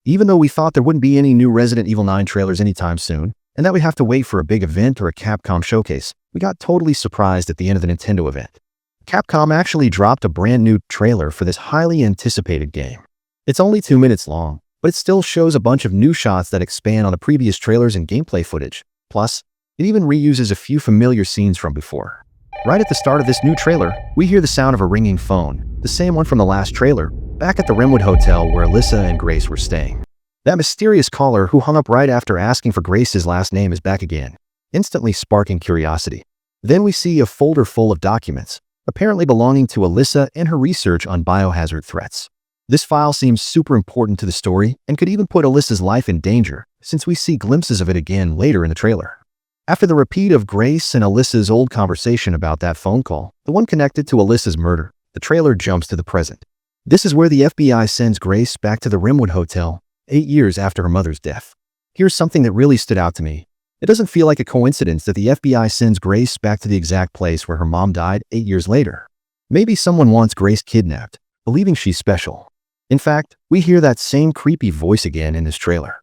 Even though we thought there wouldn't be any new Resident Evil 9 trailers anytime soon, and that we'd have to wait for a big event or a Capcom showcase, we got totally surprised at the end of the Nintendo event. Capcom actually dropped a brand new trailer for this highly anticipated game. It's only 2 minutes long, but it still shows a bunch of new shots that expand on the previous trailers and gameplay footage. Plus, it even reuses a few familiar scenes from before. Right at the start of this new trailer, we hear the sound of a ringing phone, the same one from the last trailer, back at the Rimwood Hotel where Alyssa and Grace were staying. That mysterious caller who hung up right after asking for Grace's last name is back again, instantly sparking curiosity. Then we see a folder full of documents, apparently belonging to Alyssa and her research on biohazard threats. This file seems super important to the story and could even put Alyssa's life in danger, since we see glimpses of it again later in the trailer. After the repeat of Grace and Alyssa's old conversation about that phone call, the one connected to Alyssa's murder, the trailer jumps to the present. This is where the FBI sends Grace back to the Rimwood Hotel, 8 years after her mother's death. Here's something that really stood out to me. It doesn't feel like a coincidence that the FBI sends Grace back to the exact place where her mom died 8 years later. Maybe someone wants Grace kidnapped, believing she's special. In fact, we hear that same creepy voice again in this trailer.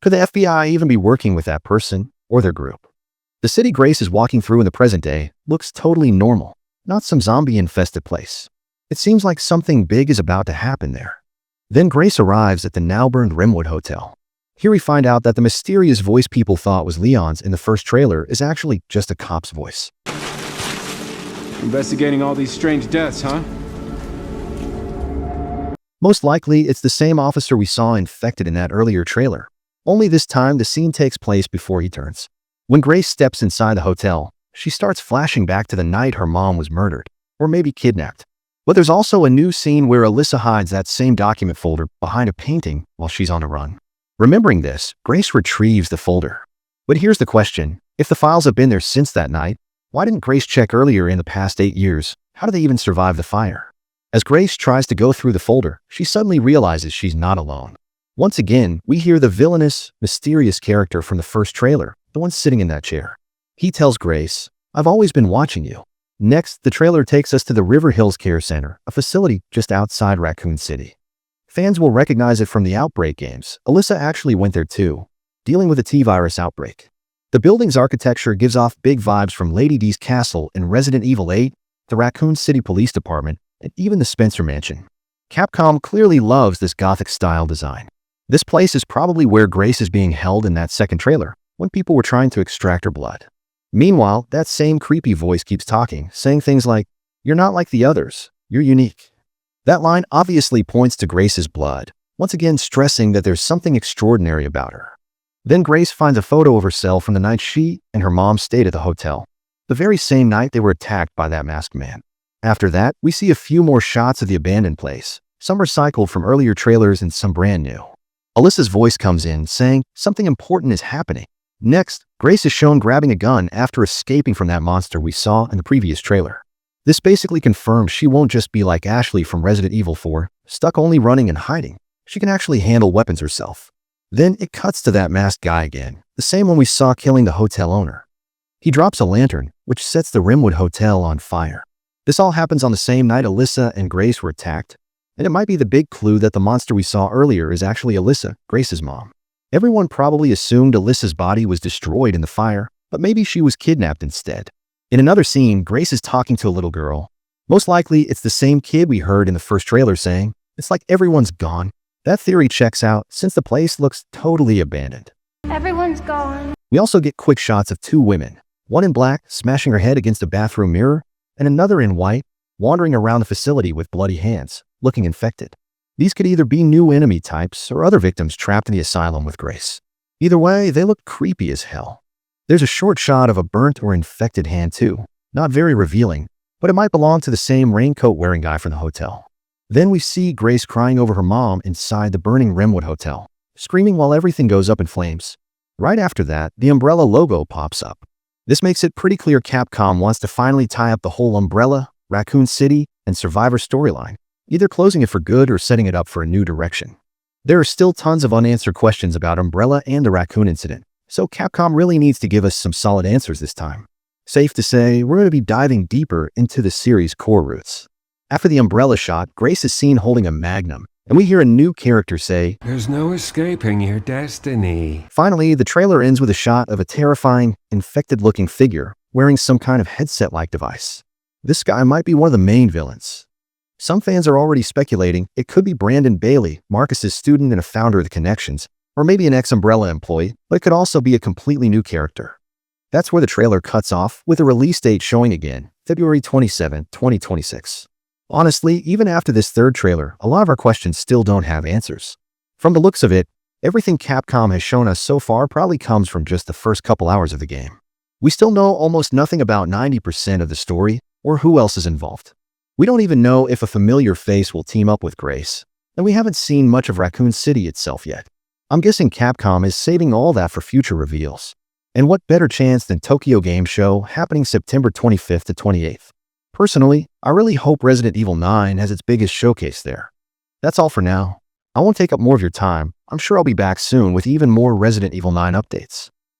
Could the FBI even be working with that person or their group? The city Grace is walking through in the present day looks totally normal, not some zombie-infested place. It seems like something big is about to happen there. Then Grace arrives at the now-burned Rimwood Hotel. Here we find out that the mysterious voice people thought was Leon's in the first trailer is actually just a cop's voice. Investigating all these strange deaths, huh? Most likely, it's the same officer we saw infected in that earlier trailer. Only this time, the scene takes place before he turns. When Grace steps inside the hotel, she starts flashing back to the night her mom was murdered, or maybe kidnapped. But there's also a new scene where Alyssa hides that same document folder behind a painting while she's on a run. Remembering this, Grace retrieves the folder. But here's the question. If the files have been there since that night, why didn't Grace check earlier in the past 8 years? How did they even survive the fire? As Grace tries to go through the folder, she suddenly realizes she's not alone. Once again, we hear the villainous, mysterious character from the first trailer, the one sitting in that chair. He tells Grace, "I've always been watching you." Next, the trailer takes us to the River Hills Care Center, a facility just outside Raccoon City. Fans will recognize it from the Outbreak games. Alyssa actually went there too, dealing with a T-virus outbreak. The building's architecture gives off big vibes from Lady D's castle in Resident Evil 8, the Raccoon City Police Department, and even the Spencer Mansion. Capcom clearly loves this Gothic-style design. This place is probably where Grace is being held in that second trailer, when people were trying to extract her blood. Meanwhile, that same creepy voice keeps talking, saying things like, "You're not like the others, you're unique." That line obviously points to Grace's blood, once again stressing that there's something extraordinary about her. Then Grace finds a photo of herself from the night she and her mom stayed at the hotel, the very same night they were attacked by that masked man. After that, we see a few more shots of the abandoned place, some recycled from earlier trailers and some brand new. Alyssa's voice comes in, saying something important is happening. Next, Grace is shown grabbing a gun after escaping from that monster we saw in the previous trailer. This basically confirms she won't just be like Ashley from Resident Evil 4, stuck only running and hiding. She can actually handle weapons herself. Then it cuts to that masked guy again, the same one we saw killing the hotel owner. He drops a lantern, which sets the Rimwood Hotel on fire. This all happens on the same night Alyssa and Grace were attacked, and it might be the big clue that the monster we saw earlier is actually Alyssa, Grace's mom. Everyone probably assumed Alyssa's body was destroyed in the fire, but maybe she was kidnapped instead. In another scene, Grace is talking to a little girl. Most likely, it's the same kid we heard in the first trailer saying, "It's like everyone's gone." That theory checks out since the place looks totally abandoned. Everyone's gone. We also get quick shots of two women, one in black smashing her head against a bathroom mirror, and another in white wandering around the facility with bloody hands, looking infected. These could either be new enemy types or other victims trapped in the asylum with Grace. Either way, they look creepy as hell. There's a short shot of a burnt or infected hand too, not very revealing, but it might belong to the same raincoat-wearing guy from the hotel. Then we see Grace crying over her mom inside the burning Rimwood Hotel, screaming while everything goes up in flames. Right after that, the Umbrella logo pops up. This makes it pretty clear Capcom wants to finally tie up the whole Umbrella, Raccoon City, and Survivor storyline, either closing it for good or setting it up for a new direction. There are still tons of unanswered questions about Umbrella and the Raccoon incident, so Capcom really needs to give us some solid answers this time. Safe to say, we're going to be diving deeper into the series' core roots. After the Umbrella shot, Grace is seen holding a Magnum, and we hear a new character say, "There's no escaping your destiny." Finally, the trailer ends with a shot of a terrifying, infected-looking figure wearing some kind of headset-like device. This guy might be one of the main villains. Some fans are already speculating it could be Brandon Bailey, Marcus's student and a founder of the Connections, or maybe an ex-Umbrella employee, but it could also be a completely new character. That's where the trailer cuts off, with a release date showing again, February 27, 2026. Honestly, even after this third trailer, a lot of our questions still don't have answers. From the looks of it, everything Capcom has shown us so far probably comes from just the first couple hours of the game. We still know almost nothing about 90% of the story or who else is involved. We don't even know if a familiar face will team up with Grace, and we haven't seen much of Raccoon City itself yet. I'm guessing Capcom is saving all that for future reveals. And what better chance than Tokyo Game Show happening September 25th to 28th? Personally, I really hope Resident Evil 9 has its biggest showcase there. That's all for now. I won't take up more of your time. I'm sure I'll be back soon with even more Resident Evil 9 updates.